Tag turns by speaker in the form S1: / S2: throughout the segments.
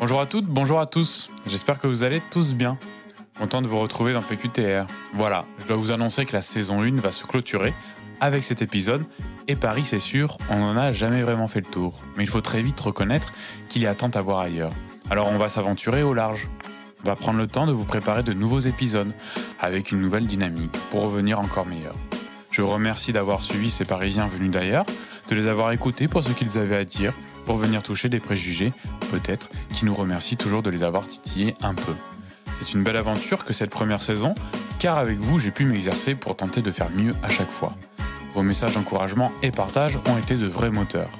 S1: Bonjour à toutes, bonjour à tous. J'espère que vous allez tous bien. Content de vous retrouver dans PQTR. Voilà, je dois vous annoncer que la saison 1 va se clôturer avec cet épisode. Et Paris, c'est sûr, on n'en a jamais vraiment fait le tour. Mais il faut très vite reconnaître qu'il y a tant à voir ailleurs. Alors on va s'aventurer au large. On va prendre le temps de vous préparer de nouveaux épisodes avec une nouvelle dynamique pour revenir encore meilleur. Je vous remercie d'avoir suivi ces Parisiens venus d'ailleurs, de les avoir écoutés pour ce qu'ils avaient à dire, pour venir toucher des préjugés, peut-être, qui nous remercient toujours de les avoir titillés un peu. C'est une belle aventure que cette première saison, car avec vous, j'ai pu m'exercer pour tenter de faire mieux à chaque fois. Vos messages d'encouragement et partage ont été de vrais moteurs.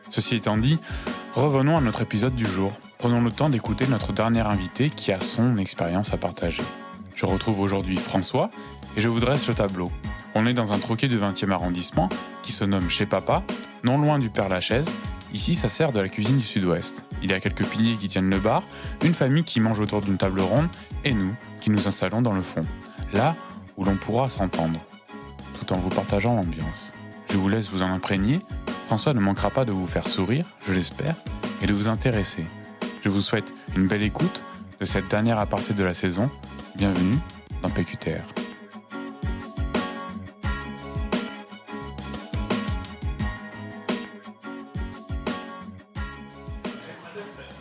S1: Ceci étant dit, revenons à notre épisode du jour. Prenons le temps d'écouter notre dernier invité qui a son expérience à partager. Je retrouve aujourd'hui François et je vous dresse le tableau. On est dans un troquet du 20e arrondissement qui se nomme Chez Papa, non loin du Père-Lachaise. Ici, ça sert de la cuisine du Sud-Ouest. Il y a quelques piliers qui tiennent le bar, une famille qui mange autour d'une table ronde et nous qui nous installons dans le fond, là où l'on pourra s'entendre, tout en vous partageant l'ambiance. Je vous laisse vous en imprégner. François ne manquera pas de vous faire sourire, je l'espère, et de vous intéresser. Je vous souhaite une belle écoute de cette dernière aparté de la saison. Bienvenue dans PQTR.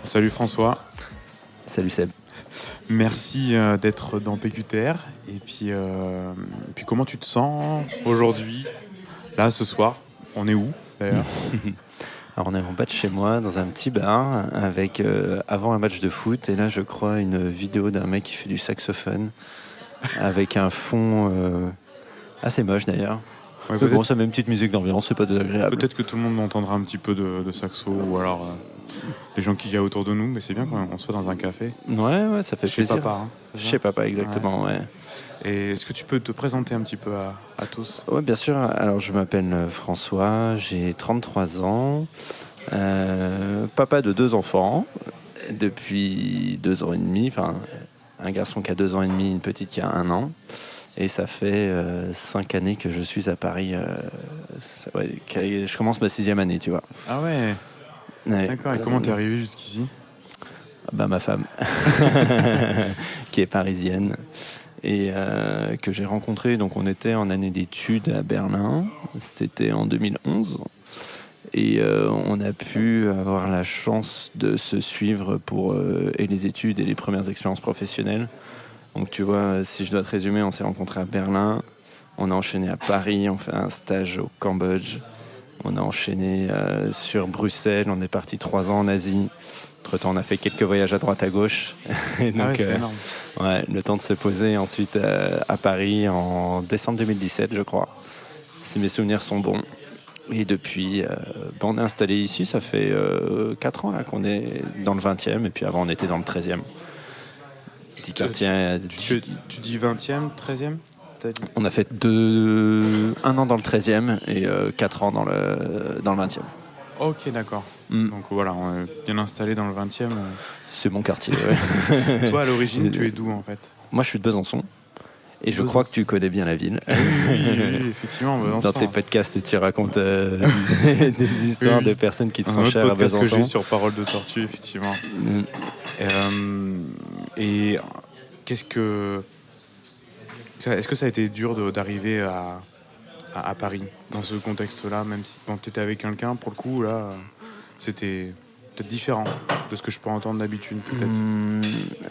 S1: Salut François.
S2: Salut Seb.
S1: Merci d'être dans PQTR. Et puis comment tu te sens aujourd'hui, là, ce soir? On est où d'ailleurs?
S2: Alors on est en bas de chez moi, dans un petit bar, avec avant un match de foot, et là je crois une vidéo d'un mec qui fait du saxophone, avec un fond assez moche d'ailleurs. Ouais, bon, ça met une petite musique d'ambiance, c'est pas désagréable.
S1: Peut-être que tout le monde entendra un petit peu de saxo, ou alors les gens qu'il y a autour de nous, mais c'est bien quand on soit dans un café.
S2: Ouais, ça fait plaisir.
S1: Chez Papa.
S2: Chez Papa, exactement, ouais.
S1: Et est-ce que tu peux te présenter un petit peu à tous?
S2: Oui, bien sûr. Alors, je m'appelle François, j'ai 33 ans, papa de 2 enfants, depuis 2 ans et demi, enfin, un garçon qui a 2 ans et demi, une petite qui a 1 an. Et ça fait 5 années que je suis à Paris. Je commence ma 6e année, tu vois.
S1: Ah ouais. D'accord. Et comment t'es arrivé jusqu'ici?
S2: Ma femme, qui est parisienne. Et que j'ai rencontré, donc on était en année d'études à Berlin, c'était en 2011, et on a pu avoir la chance de se suivre pour et les études et les premières expériences professionnelles. Donc tu vois, si je dois te résumer, on s'est rencontrés à Berlin, on a enchaîné à Paris, on fait un stage au Cambodge, on a enchaîné sur Bruxelles, on est parti 3 ans en Asie. Entre-temps, on a fait quelques voyages à droite à gauche. Et donc,
S1: c'est énorme.
S2: Ouais, le temps de se poser ensuite à Paris en décembre 2017, je crois, si mes souvenirs sont bons. Et depuis, on est installé ici, ça fait 4 ans là, qu'on est dans le 20e, et puis avant on était dans le 13e. Petit quartier.
S1: Tu dis 20e, 13e?
S2: On a fait 1 an dans le 13e et 4 ans dans le 20e.
S1: Ok, d'accord. Donc voilà, on est bien installé dans le 20e.
S2: C'est mon quartier, ouais.
S1: Toi, à l'origine, tu es d'où en fait?
S2: Moi, je suis de Besançon. Et je crois que tu connais bien la ville.
S1: Oui, effectivement.
S2: Dans tes podcasts, tu racontes des histoires de personnes qui te sont chères à Besançon.
S1: Un podcast que j'ai sur Parole de Tortue, effectivement. Et est-ce que ça a été dur d'arriver à Paris dans ce contexte-là, même si tu étais avec quelqu'un, pour le coup, là, c'était peut-être différent de ce que je peux entendre d'habitude, peut-être.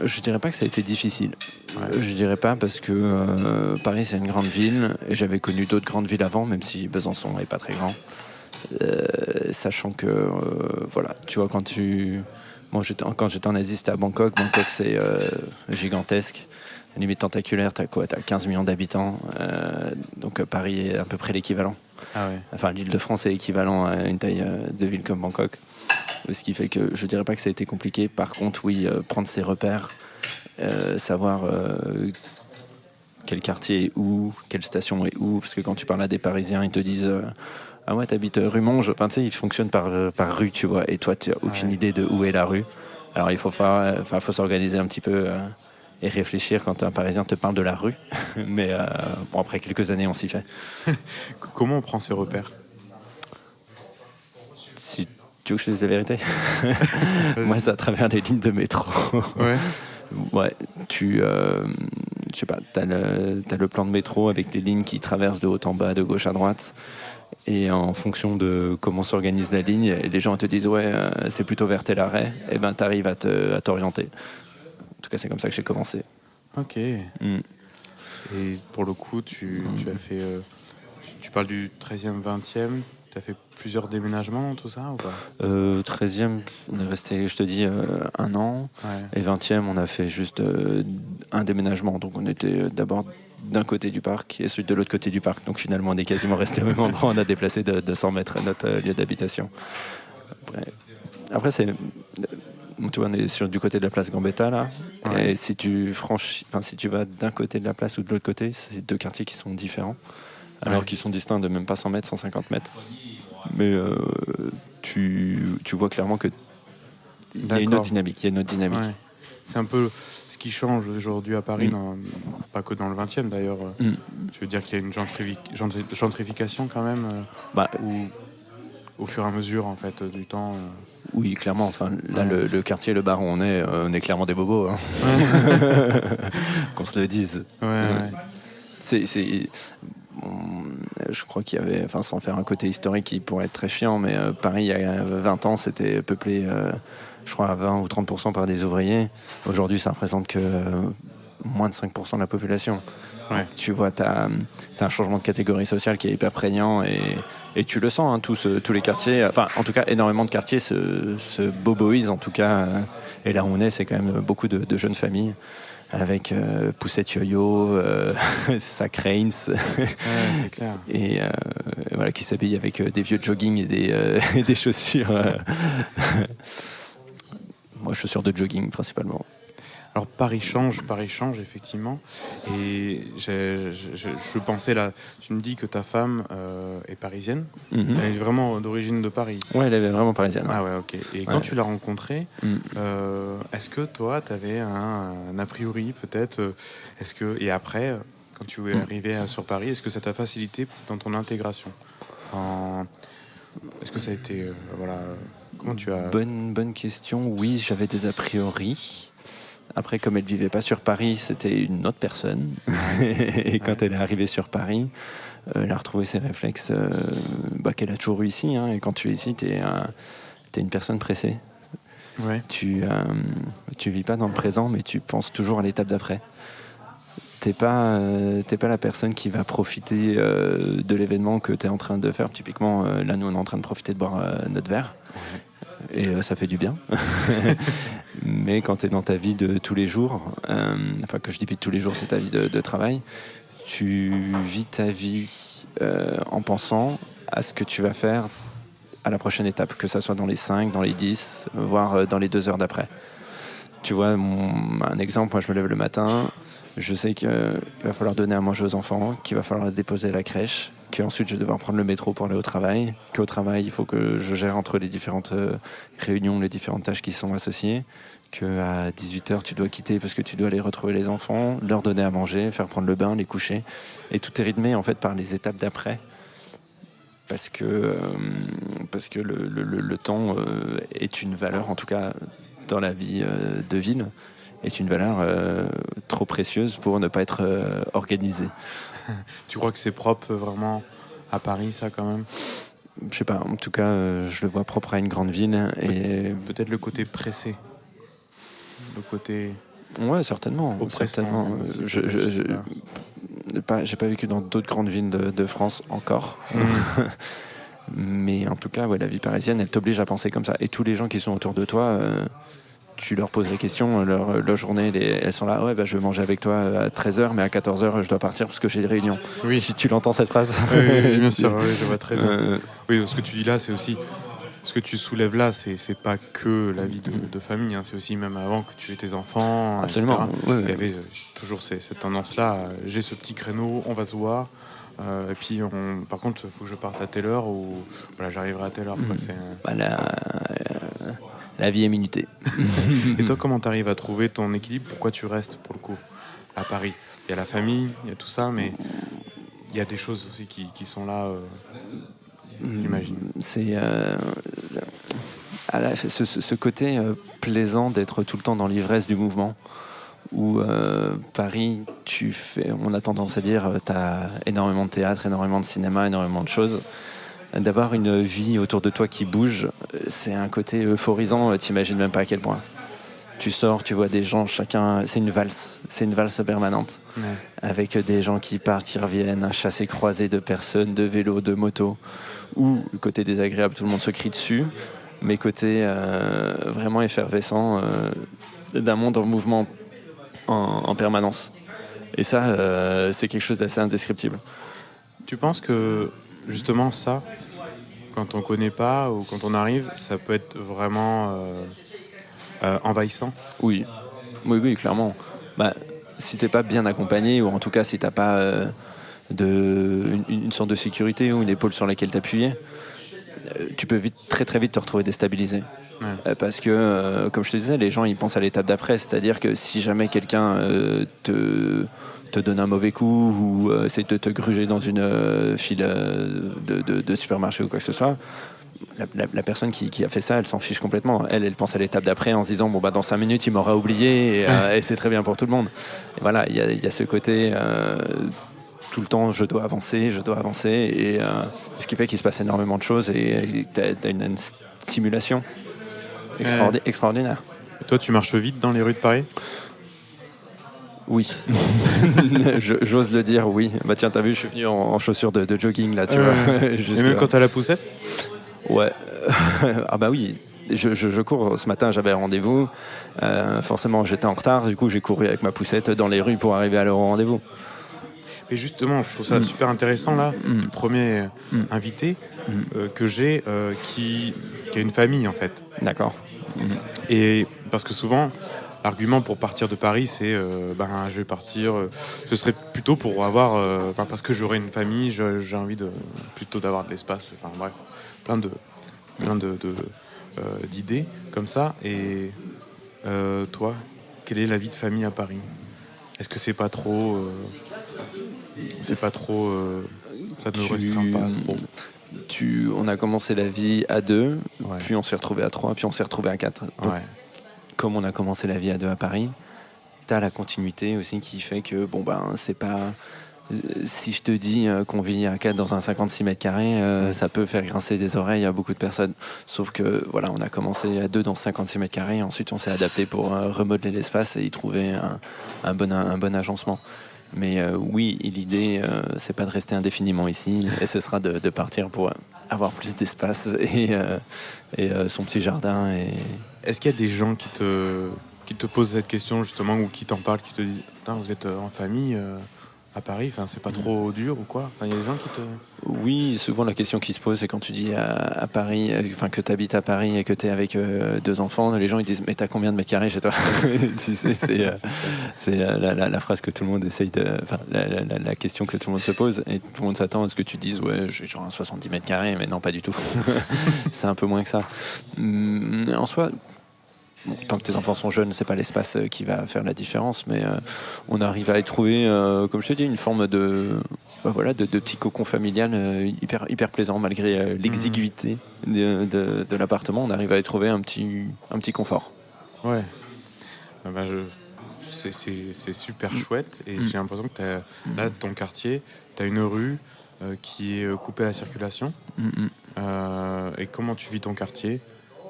S2: Je dirais pas que ça a été difficile.
S1: Ouais.
S2: Je dirais pas parce que Paris, c'est une grande ville, et j'avais connu d'autres grandes villes avant, même si Besançon n'est pas très grand. Sachant que, voilà, tu vois, quand j'étais en Asie, c'était à Bangkok. Bangkok, c'est gigantesque. Limite tentaculaire, t'as 15 millions d'habitants. Donc Paris est à peu près l'équivalent.
S1: Ah ouais.
S2: Enfin, l'Île-de-France est équivalent à une taille de ville comme Bangkok. Ce qui fait que je dirais pas que ça a été compliqué. Par contre, oui, prendre ses repères, savoir quel quartier est où, quelle station est où. Parce que quand tu parles à des Parisiens, ils te disent ah ouais, t'habites rue Monge. Enfin, tu sais, ils fonctionnent par rue, tu vois. Et toi, tu n'as aucune idée de où est la rue. Alors, il faut s'organiser un petit peu et réfléchir quand un Parisien te parle de la rue. Mais bon, après quelques années, on s'y fait.
S1: Comment on prend ses repères?
S2: Si Tu veux que je te dise la vérité? Moi, c'est à travers les lignes de métro.
S1: Ouais.
S2: Ouais, je sais pas, t'as le plan de métro avec les lignes qui traversent de haut en bas, de gauche à droite. Et en fonction de comment s'organise la ligne, les gens te disent ouais, c'est plutôt vers tel arrêt, et ben t'arrives à t'orienter. En tout cas, c'est comme ça que j'ai commencé.
S1: Ok.
S2: Mm.
S1: Et pour le coup, tu as fait. Tu parles du 13e, 20e. Tu as fait plusieurs déménagements, tout ça ou pas?
S2: 13e, on est resté, je te dis, 1 an.
S1: Ouais.
S2: Et 20e, on a fait juste un déménagement. Donc on était d'abord d'un côté du parc et ensuite de l'autre côté du parc. Donc finalement, on est quasiment resté au même endroit. On a déplacé de 200 mètres notre lieu d'habitation. Après c'est... Tu vois, on est du côté de la place Gambetta, là.
S1: Ouais.
S2: Et si tu vas d'un côté de la place ou de l'autre côté, c'est 2 quartiers qui sont différents. Alors qu'ils sont distincts de même pas 100 mètres, 150 mètres. Mais tu vois clairement qu'il y a une autre dynamique.
S1: Ouais. C'est un peu ce qui change aujourd'hui à Paris, pas que dans le 20e d'ailleurs. Tu veux dire qu'il y a une gentrification quand même ou au fur et à mesure en fait, du temps
S2: Oui, clairement. Enfin, là, le quartier, le bar où on est clairement des bobos. Hein. Qu'on se le dise.
S1: Ouais.
S2: Je crois qu'il y avait, enfin, sans faire un côté historique qui pourrait être très chiant, mais Paris, il y a 20 ans, c'était peuplé, je crois, à 20 ou 30% par des ouvriers. Aujourd'hui, ça représente que moins de 5% de la population.
S1: Ouais.
S2: Tu vois, t'as un changement de catégorie sociale qui est hyper prégnant et tu le sens, hein, tous les quartiers, enfin, en tout cas, énormément de quartiers se boboisent, en tout cas. Et là où on est, c'est quand même beaucoup de jeunes familles. Avec Poussette Yo-Yo, Sac Reigns,
S1: c'est clair.
S2: Et voilà, qui s'habille avec des vieux jogging et des chaussures, moi, chaussures de jogging principalement.
S1: Alors Paris change effectivement. Et je pensais là, tu me dis que ta femme est parisienne. Elle est vraiment d'origine de Paris.
S2: Ouais, elle est vraiment parisienne.
S1: Ah ouais, ok. Et quand tu l'as rencontrée, est-ce que toi, tu avais un a priori peut-être et après, quand tu es arrivé sur Paris, est-ce que ça t'a facilité dans ton intégration Est-ce que ça a été comment tu as...
S2: Bonne question. Oui, j'avais des a priori. Après, comme elle ne vivait pas sur Paris, c'était une autre personne. Et quand elle est arrivée sur Paris, elle a retrouvé ses réflexes qu'elle a toujours eu ici. Hein. Et quand tu es ici, tu es une personne pressée.
S1: Ouais.
S2: Tu vis pas dans le présent, mais tu penses toujours à l'étape d'après. T'es pas la personne qui va profiter de l'événement que tu es en train de faire. Typiquement, là, nous, on est en train de profiter de boire notre verre. Ouais. Et ça fait du bien. Mais quand tu es dans ta vie de tous les jours, enfin, que je dis vie de tous les jours, c'est ta vie de travail, tu vis ta vie en pensant à ce que tu vas faire à la prochaine étape, que ça soit dans les 5, dans les 10, voire dans les 2 heures d'après. Tu vois, un exemple, moi je me lève le matin, je sais qu'il va falloir donner à manger aux enfants, qu'il va falloir les déposer à la crèche, qu'ensuite je vais devoir prendre le métro pour aller au travail, qu'au travail il faut que je gère entre les différentes réunions, les différentes tâches qui sont associées, qu'à 18h tu dois quitter parce que tu dois aller retrouver les enfants, leur donner à manger, faire prendre le bain, les coucher. Et tout est rythmé en fait par les étapes d'après. Parce que le temps est une valeur, en tout cas dans la vie de ville, est une valeur trop précieuse pour ne pas être organisée.
S1: Tu crois que c'est propre vraiment à Paris, ça, quand même?
S2: Je sais pas, en tout cas, je le vois propre à une grande ville. Et
S1: peut-être le côté pressé. Le côté...
S2: Ouais, certainement.
S1: Certainement.
S2: J'ai pas vécu dans d'autres grandes villes de France encore. Mais en tout cas, ouais, la vie parisienne, elle t'oblige à penser comme ça. Et tous les gens qui sont autour de toi... tu leur poses les questions, leur journée, elles sont là, ouais, je vais manger avec toi à 13h, mais à 14h, je dois partir parce que j'ai des réunions.
S1: Oui.
S2: Si tu l'entends, cette phrase.
S1: Oui, bien sûr, oui, je vois très bien. Oui, ce que tu dis là, c'est aussi... Ce que tu soulèves là, c'est pas que la vie de famille, hein, c'est aussi même avant que tu aies tes enfants.
S2: Absolument.
S1: Il y avait toujours cette tendance-là, j'ai ce petit créneau, on va se voir. Et puis, par contre, il faut que je parte à telle heure ou j'arriverai à telle heure. Quoi,
S2: la vie est minutée.
S1: Et toi, comment tu arrives à trouver ton équilibre? Pourquoi tu restes, pour le coup, à Paris? Il y a la famille, il y a tout ça, mais il y a des choses aussi qui sont là, j'imagine.
S2: ce côté plaisant d'être tout le temps dans l'ivresse du mouvement. Où Paris, on a tendance à dire, tu as énormément de théâtre, énormément de cinéma, énormément de choses. D'avoir une vie autour de toi qui bouge, c'est un côté euphorisant, t'imagines même pas à quel point. Tu sors, tu vois des gens, chacun, c'est une valse permanente, avec des gens qui partent, qui reviennent, un chassé-croisé de personnes, de vélos, de motos, ou le côté désagréable, tout le monde se crie dessus, mais côté vraiment effervescent d'un monde en mouvement en permanence. Et ça, c'est quelque chose d'assez indescriptible.
S3: Tu penses que justement ça, quand on connaît pas ou quand on arrive, ça peut être vraiment envahissant?
S2: Oui, clairement. Si t'es pas bien accompagné, ou en tout cas si t'as pas une sorte de sécurité ou une épaule sur laquelle t'appuyer, tu peux très très vite te retrouver déstabilisé.
S3: Ouais.
S2: Parce que, comme je te disais, les gens ils pensent à l'étape d'après, c'est-à-dire que si jamais quelqu'un te donne un mauvais coup ou essaie de te gruger dans une file de supermarché ou quoi que ce soit, la personne qui a fait ça, elle s'en fiche complètement. Elle pense à l'étape d'après en se disant bon, dans 5 minutes il m'aura oublié et c'est très bien pour tout le monde. Et voilà, il y a ce côté tout le temps je dois avancer et ce qui fait qu'il se passe énormément de choses et t'as une stimulation extraordinaire.
S3: Et toi, tu marches vite dans les rues de Paris?
S2: Oui. J'ose le dire, oui. Tiens, t'as vu, je suis venu en chaussures de jogging là, tu vois.
S3: Et même quand t'as la poussette?
S2: Ouais. Ah oui. Je cours. Ce matin, j'avais un rendez-vous. Forcément, j'étais en retard. Du coup, j'ai couru avec ma poussette dans les rues pour arriver à leur rendez-vous.
S3: Et justement, je trouve ça super intéressant là. Le premier invité que j'ai qui a une famille en fait.
S2: D'accord.
S3: Et parce que souvent, l'argument pour partir de Paris, c'est je vais partir. Ce serait plutôt pour avoir, parce que j'aurai une famille, j'ai envie plutôt d'avoir de l'espace. Enfin bref, plein d'idées comme ça. Et toi, quelle est la vie de famille à Paris? Est-ce que c'est pas trop, ça ne restreint pas trop?
S2: On a commencé la vie à 2,
S3: Ouais.
S2: puis on s'est retrouvé à 3, puis on s'est retrouvé à 4. Donc,
S3: Ouais.
S2: comme on a commencé la vie à 2 à Paris, t'as la continuité aussi qui fait que, c'est pas... Si je te dis qu'on vit à 4 dans un 56 mètres carrés, ça peut faire grincer des oreilles à beaucoup de personnes. Sauf que, voilà, on a commencé à 2 dans 56 mètres carrés, ensuite on s'est adapté pour remodeler l'espace et y trouver un bon agencement. Mais oui, l'idée, c'est pas de rester indéfiniment ici, et ce sera de partir pour avoir plus d'espace et son petit jardin.
S3: Est-ce qu'il y a des gens qui te posent cette question justement, ou qui t'en parlent, qui te disent putain, vous êtes en famille à Paris, enfin c'est pas trop dur ou quoi? Enfin, il y a des gens qui te...
S2: Oui, souvent la question qui se pose, c'est quand tu dis à Paris, que tu habites à Paris et que tu es avec 2 enfants, les gens ils disent mais t'as combien de mètres carrés chez toi? C'est la phrase que tout le monde essaye de... Enfin, la question que tout le monde se pose, et tout le monde s'attend à ce que tu dises ouais, j'ai genre un 70 mètres carrés, mais non, pas du tout. C'est un peu moins que ça. En soi... Bon, tant que tes enfants sont jeunes, c'est pas l'espace qui va faire la différence, mais on arrive à y trouver, comme je te dis, une forme de petit cocon familial hyper plaisant, malgré l'exiguïté de l'appartement. On arrive à y trouver un petit confort.
S3: Ouais. C'est super chouette, et j'ai l'impression que là, ton quartier, tu as une rue qui est coupée à la circulation. Et comment tu vis ton quartier?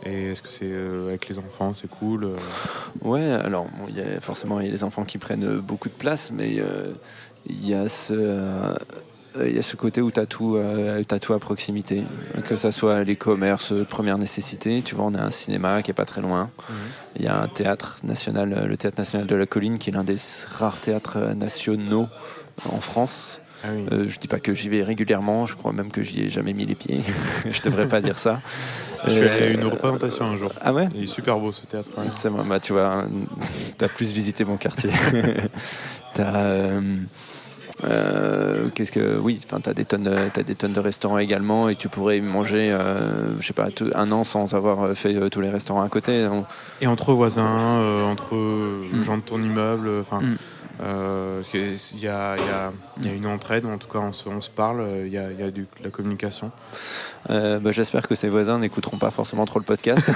S3: Et est-ce que c'est avec les enfants, c'est cool?
S2: Ouais, alors forcément il y a les enfants qui prennent beaucoup de place, mais il y a ce côté où tu as tout à proximité, que ça soit les commerces de première nécessité. Tu vois, on a un cinéma qui est pas très loin. Il y a un théâtre national, le Théâtre National de la Colline, qui est l'un des rares théâtres nationaux en France.
S3: Ah oui.
S2: Je dis pas que j'y vais régulièrement, je crois même que j'y ai jamais mis les pieds. Je devrais pas dire ça.
S3: Je suis allé à une représentation un jour.
S2: Ah ouais?
S3: Il est super beau ce théâtre. Ouais.
S2: C'est moi, tu vois, t'as plus visité mon quartier. T'as t'as des tonnes de restaurants également, et tu pourrais manger, je sais pas, un an sans avoir fait tous les restaurants à côté.
S3: Et entre voisins, entre gens de ton immeuble, enfin. Il y a une entraide, en tout cas on se parle, il y a de la communication.
S2: J'espère que ses voisins n'écouteront pas forcément trop le podcast.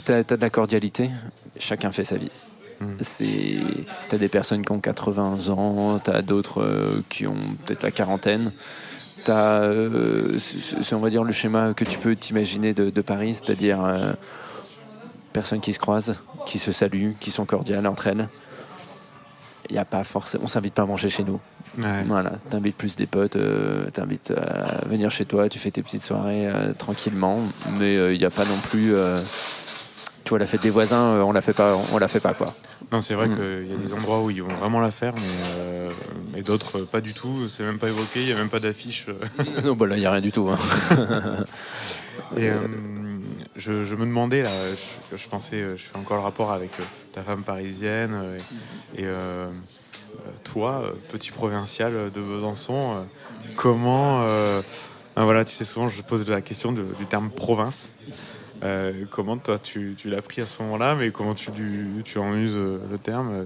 S2: T'as de la cordialité, chacun fait sa vie. T'as des personnes qui ont 80 ans, t'as d'autres qui ont peut-être la quarantaine. T'as, c'est on va dire le schéma que tu peux t'imaginer de Paris, c'est-à-dire personnes qui se croisent, qui se saluent, qui sont cordiales entre elles. Il y a pas forcément, on s'invite pas à manger chez nous.
S3: Ouais.
S2: Voilà, t'invites plus des potes, t'invites à venir chez toi, tu fais tes petites soirées tranquillement, mais il n'y a pas non plus. Tu vois, la fête des voisins, on la fait pas quoi.
S3: Non, c'est vrai qu'il y a des endroits où ils vont vraiment la faire, mais d'autres pas du tout. C'est même pas évoqué, il y a même pas d'affiche.
S2: Non, là, il y a rien du tout. Hein.
S3: Et je me demandais là, je pensais, je fais encore le rapport avec ta femme parisienne et toi, petit provincial de Besançon, comment voilà, tu sais, souvent je pose la question du terme province. Comment toi tu l'as pris à ce moment-là, mais comment tu en uses le terme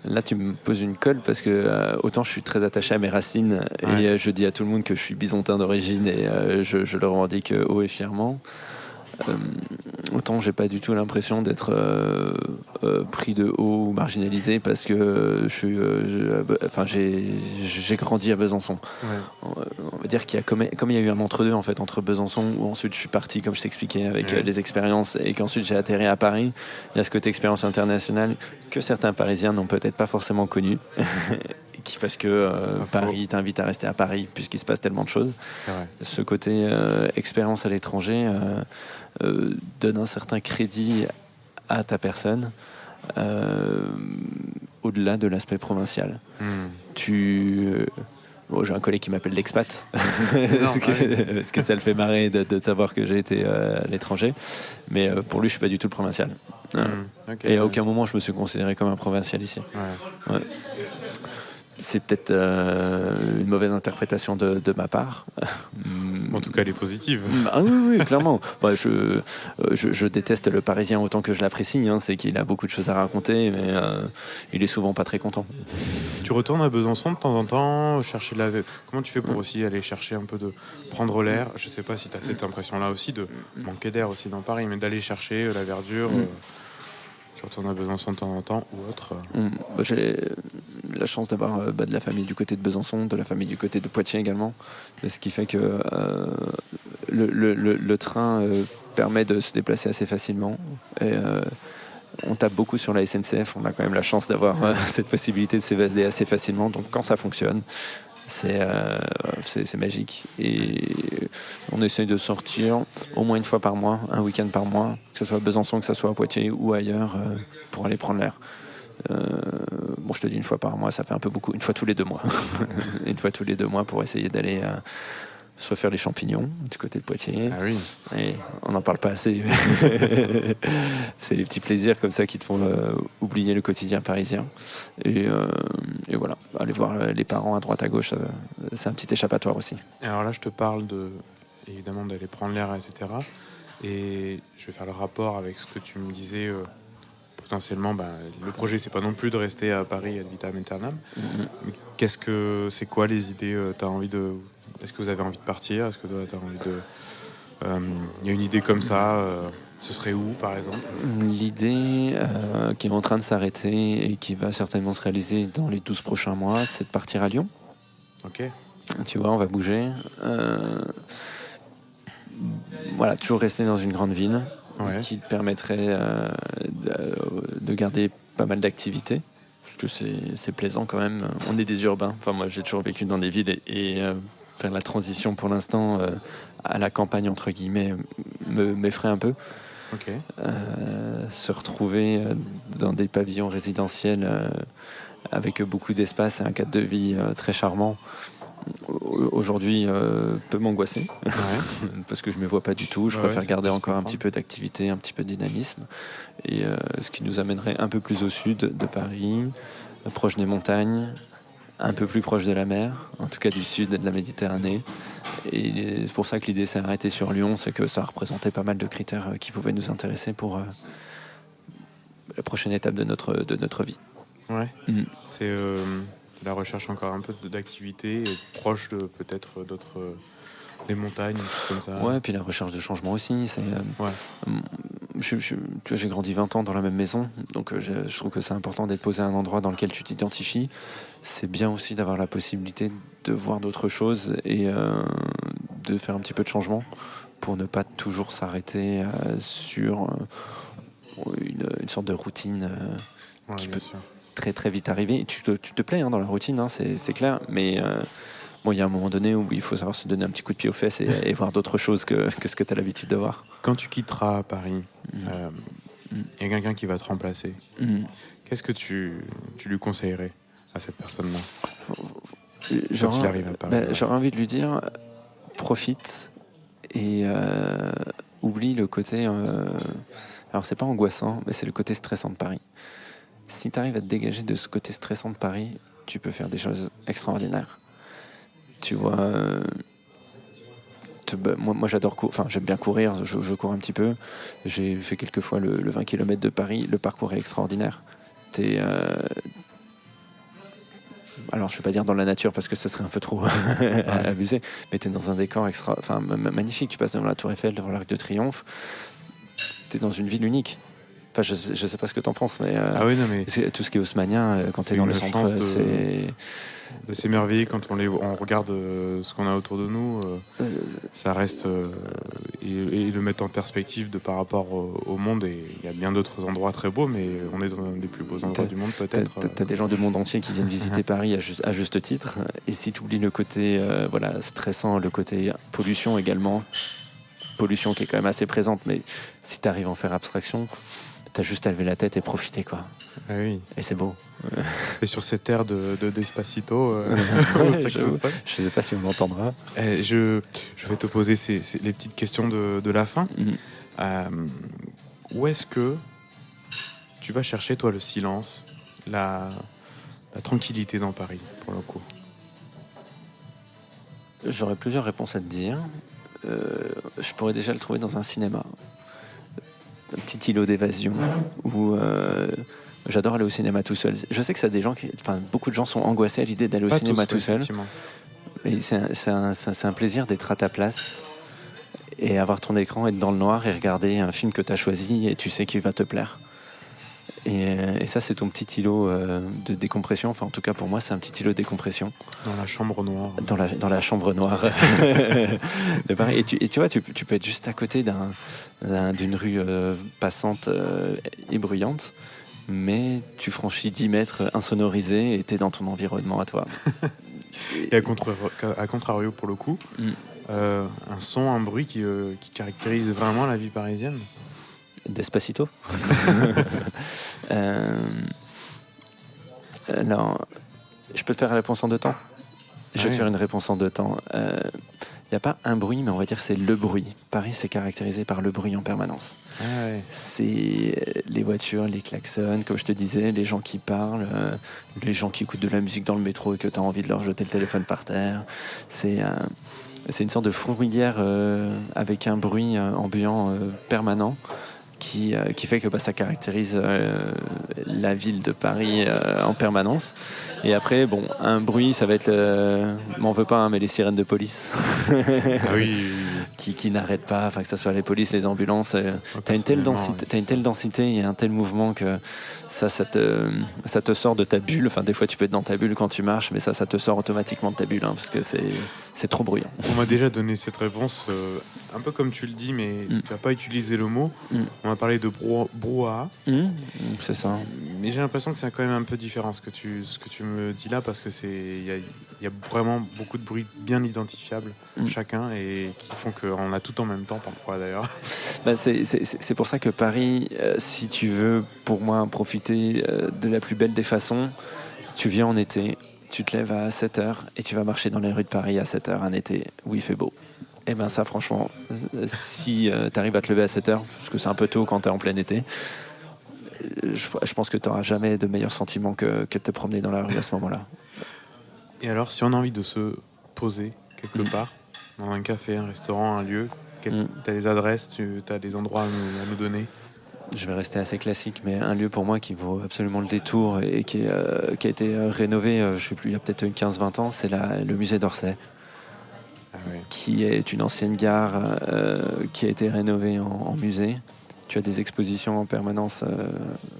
S2: Là, tu me poses une colle parce que autant je suis très attaché à mes racines et je dis à tout le monde que je suis bisontin d'origine et je le revendique haut et fièrement. Autant j'ai pas du tout l'impression d'être pris de haut ou marginalisé parce que j'ai grandi à Besançon. On va dire qu'il y a comme il y a eu un entre-deux en fait entre Besançon où ensuite je suis parti comme je t'expliquais avec les expériences et qu'ensuite j'ai atterri à Paris. Il y a ce côté expérience internationale que certains Parisiens n'ont peut-être pas forcément connu. Parce que Paris t'invite à rester à Paris puisqu'il se passe tellement de choses. Ce côté expérience à l'étranger donne un certain crédit à ta personne au-delà de l'aspect provincial. J'ai un collègue qui m'appelle l'expat parce que ça le fait marrer de savoir que j'ai été à l'étranger, mais pour lui je suis pas du tout le provincial. Et à aucun moment je me suis considéré comme un provincial ici. Ouais. C'est peut-être une mauvaise interprétation de ma part.
S3: En tout cas, elle est positive.
S2: Ah oui, clairement. Je déteste le Parisien autant que je l'apprécie. C'est qu'il a beaucoup de choses à raconter, mais il est souvent pas très content.
S3: Tu retournes à Besançon de temps en temps, chercher de la... Comment tu fais pour aussi aller chercher un peu de... prendre l'air? Je sais pas si tu as cette impression-là aussi, de manquer d'air aussi dans Paris, mais d'aller chercher la verdure... Tu retournes à Besançon de temps en temps ou autre?
S2: J'ai la chance d'avoir de la famille du côté de Besançon, de la famille du côté de Poitiers également. Ce qui fait que le train permet de se déplacer assez facilement. Et, on tape beaucoup sur la SNCF. On a quand même la chance d'avoir cette possibilité de s'évader assez facilement. Donc quand ça fonctionne, c'est magique. Et on essaye de sortir au moins une fois par mois, un week-end par mois, que ce soit à Besançon, que ce soit à Poitiers ou ailleurs, pour aller prendre l'air. Je te dis une fois par mois, ça fait un peu beaucoup. Une fois tous les 2 mois. Une fois tous les 2 mois pour essayer d'aller se refaire les champignons du côté de Poitiers.
S3: Ah oui.
S2: Et on n'en parle pas assez. C'est les petits plaisirs comme ça qui te font oublier le quotidien parisien. Et voilà, aller voir les parents à droite à gauche, c'est un petit échappatoire aussi.
S3: Alors là, je te parle évidemment d'aller prendre l'air, etc. Et je vais faire le rapport avec ce que tu me disais. Potentiellement, le projet, c'est pas non plus de rester à Paris ad vitam aeternam. Mais c'est quoi les idées? Est-ce que vous avez envie de partir? Est-ce que tu as envie de... Il y a une idée comme ça, ce serait où, par exemple?
S2: L'idée qui est en train de s'arrêter et qui va certainement se réaliser dans les 12 prochains mois, c'est de partir à Lyon.
S3: Ok.
S2: Tu vois, on va bouger. Voilà, toujours rester dans une grande ville qui te permettrait de garder pas mal d'activités. Parce que c'est plaisant quand même. On est des urbains. Enfin, moi, j'ai toujours vécu dans des villes et faire la transition pour l'instant à la campagne, entre guillemets, m'effraie un peu.
S3: Okay.
S2: Se retrouver dans des pavillons résidentiels avec beaucoup d'espace et un cadre de vie très charmant, aujourd'hui peut m'angoisser parce que je ne me vois pas du tout. Je préfère garder encore un petit peu d'activité, un petit peu de dynamisme, et ce qui nous amènerait un peu plus au sud de Paris, proche des montagnes, un peu plus proche de la mer, en tout cas du sud de la Méditerranée. Et c'est pour ça que l'idée s'est arrêtée sur Lyon, c'est que ça représentait pas mal de critères qui pouvaient nous intéresser pour la prochaine étape de notre vie.
S3: Ouais.
S2: Mm.
S3: C'est la recherche encore un peu d'activité, et proche de peut-être d'autres des montagnes, des choses comme ça.
S2: Ouais, puis la recherche de changement aussi.
S3: Ouais.
S2: Tu vois, j'ai grandi 20 ans dans la même maison, donc je trouve que c'est important d'être posé à un endroit dans lequel tu t'identifies. C'est bien aussi d'avoir la possibilité de voir d'autres choses et de faire un petit peu de changement pour ne pas toujours s'arrêter sur une sorte de routine
S3: Ouais,
S2: qui
S3: bien
S2: peut
S3: sûr.
S2: très très vite arriver. Tu te plais dans la routine, hein, c'est clair, mais bon, il y a un moment donné où il faut savoir se donner un petit coup de pied aux fesses et voir d'autres choses que ce que tu as l'habitude de voir.
S3: Quand tu quitteras Paris, il y a quelqu'un qui va te remplacer. Qu'est-ce que tu lui conseillerais à cette personne-là quand il arrive à Paris?
S2: J'aurais envie de lui dire, profite et oublie le côté... alors c'est pas angoissant, mais c'est le côté stressant de Paris. Si tu arrives à te dégager de ce côté stressant de Paris, tu peux faire des choses extraordinaires. Tu vois... moi j'adore j'aime bien courir, je cours un petit peu. J'ai fait quelques fois le 20 km de Paris. Le parcours est extraordinaire. Alors je ne vais pas dire dans la nature parce que ce serait un peu trop abusé, mais tu es dans un décor magnifique. Tu passes devant la Tour Eiffel, devant l'Arc de Triomphe. Tu es dans une ville unique. Enfin, je sais pas ce que tu en penses, mais,
S3: oui, non, mais
S2: tout ce qui est haussmannien, quand tu es dans le centre, c'est...
S3: de s'émerveiller quand on regarde ce qu'on a autour de nous, ça reste et le mettre en perspective par rapport au monde. Et il y a bien d'autres endroits très beaux, mais on est dans un des plus beaux endroits du monde peut-être.
S2: T'as des gens du monde entier qui viennent visiter Paris à juste titre. Et si tu oublies le côté stressant, le côté pollution également, pollution qui est quand même assez présente, mais si tu arrives à en faire abstraction, t'as juste à lever la tête et profiter, quoi.
S3: Ah oui.
S2: Et c'est beau.
S3: Et sur cette aire de Despacito, au
S2: Ouais,
S3: saxophone.
S2: Je sais pas si on m'entendra.
S3: Je vais te poser les petites questions de la fin. Où est-ce que tu vas chercher, toi, le silence, la tranquillité dans Paris, pour le coup?
S2: J'aurais plusieurs réponses à te dire. Je pourrais déjà le trouver dans un cinéma. Un petit îlot d'évasion où j'adore aller au cinéma tout seul. Je sais que ça a beaucoup de gens sont angoissés à l'idée d'aller au cinéma tout seul. Mais c'est un plaisir d'être à ta place et avoir ton écran, être dans le noir et regarder un film que tu as choisi et tu sais qu'il va te plaire. Et ça, c'est ton petit îlot de décompression. Enfin, en tout cas, pour moi, c'est un petit îlot de décompression.
S3: Dans la chambre noire.
S2: Dans la chambre noire. De Paris. Et tu vois, tu peux être juste à côté d'une rue passante et bruyante, mais tu franchis 10 mètres insonorisés et tu es dans ton environnement à toi.
S3: Et à contrario, pour le coup, un son, un bruit qui caractérise vraiment la vie parisienne.
S2: Despacito. Alors, je peux te faire la réponse en deux temps. Je vais te faire une réponse en deux temps. Il n'y a pas un bruit, mais on va dire que c'est le bruit. Paris, c'est caractérisé par le bruit en permanence. C'est les voitures, les klaxons, comme je te disais, les gens qui parlent, les gens qui écoutent de la musique dans le métro et que tu as envie de leur jeter le téléphone par terre. C'est une sorte de fourmilière avec un bruit ambiant permanent. Qui fait que ça caractérise la ville de Paris en permanence. Et après, bon, un bruit, ça va être m'en veux pas, hein, mais les sirènes de police.
S3: Ah oui.
S2: qui n'arrêtent pas, enfin que ce soit les polices, les ambulances. T'as une telle densité et un tel mouvement que ça te sort de ta bulle. Enfin, des fois, tu peux être dans ta bulle quand tu marches, mais ça te sort automatiquement de ta bulle, hein, parce que c'est trop bruyant.
S3: On m'a déjà donné cette réponse, un peu comme tu le dis, mais tu n'as pas utilisé le mot. On m'a parlé de brouhaha.
S2: C'est ça.
S3: Mais j'ai l'impression que c'est quand même un peu différent ce que tu me dis là, parce que il y a vraiment beaucoup de bruits bien identifiables chacun et qui font qu'on a tout en même temps parfois d'ailleurs.
S2: C'est pour ça que Paris, si tu veux pour moi profiter de la plus belle des façons, tu viens en été, tu te lèves à 7h et tu vas marcher dans les rues de Paris à 7h un été où il fait beau. Et bien ça franchement, si tu arrives à te lever à 7h, parce que c'est un peu tôt quand tu es en plein été, je pense que tu n'auras jamais de meilleur sentiment que de te promener dans la rue à ce moment-là.
S3: Et alors, si on a envie de se poser quelque part, dans un café, un restaurant, un lieu, tu as des adresses, tu as des endroits à nous donner?
S2: je vais rester assez classique, mais un lieu pour moi qui vaut absolument le détour et qui a été rénové, je sais plus, il y a peut-être 15-20 ans, c'est le musée d'Orsay, qui est une ancienne gare qui a été rénovée en musée. Tu as des expositions en permanence,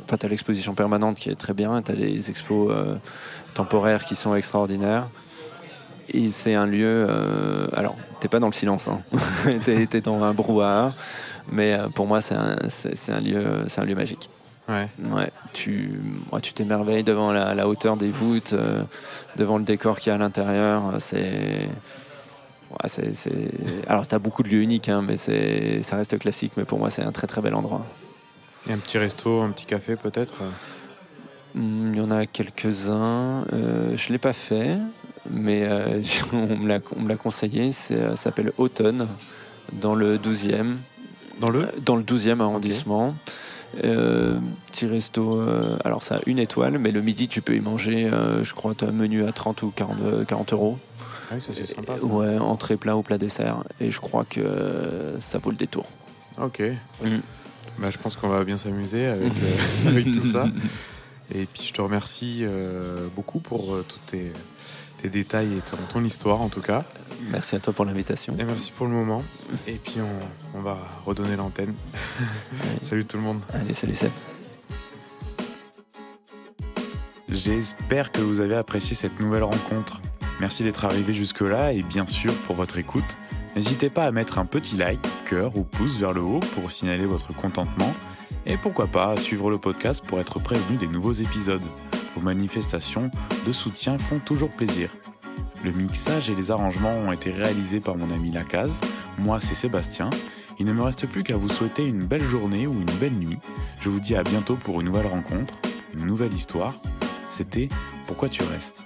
S2: tu as l'exposition permanente qui est très bien, tu as des expos temporaires qui sont extraordinaires. Et c'est un lieu, alors t'es pas dans le silence, hein. t'es dans un brouhaha, mais pour moi c'est un lieu magique.
S3: Ouais.
S2: Tu t'émerveilles devant la hauteur des voûtes, devant le décor qu'il y a à l'intérieur. Alors t'as beaucoup de lieux uniques, hein, mais ça reste classique. Mais pour moi c'est un très très bel endroit.
S3: Et un petit resto, un petit café peut-être.
S2: Il y en a quelques-uns. Je l'ai pas fait, mais on me l'a conseillé. Ça s'appelle Automne, dans le 12e. Dans le 12e arrondissement. Petit resto, alors ça a 1 étoile, mais le midi tu peux y manger, je crois, tu as un menu à 30 ou 40 euros.
S3: Ah oui, ça c'est sympa. Ça.
S2: Ouais, entrée plat ou plat dessert. Et je crois que ça vaut le détour.
S3: Ok. Bah, je pense qu'on va bien s'amuser avec tout ça. Et puis je te remercie beaucoup pour tous tes détails et ton histoire en tout cas.
S2: Merci à toi pour l'invitation.
S3: Et merci pour le moment. Et puis on va redonner l'antenne. Salut tout le monde.
S2: Allez, salut Seb.
S1: J'espère que vous avez apprécié cette nouvelle rencontre. Merci d'être arrivé jusque-là et bien sûr pour votre écoute. N'hésitez pas à mettre un petit like, cœur ou pouce vers le haut pour signaler votre contentement. Et pourquoi pas suivre le podcast pour être prévenu des nouveaux épisodes. Vos manifestations de soutien font toujours plaisir. Le mixage et les arrangements ont été réalisés par mon ami Lacaze. Moi, c'est Sébastien. Il ne me reste plus qu'à vous souhaiter une belle journée ou une belle nuit. Je vous dis à bientôt pour une nouvelle rencontre, une nouvelle histoire. C'était Pourquoi tu restes ?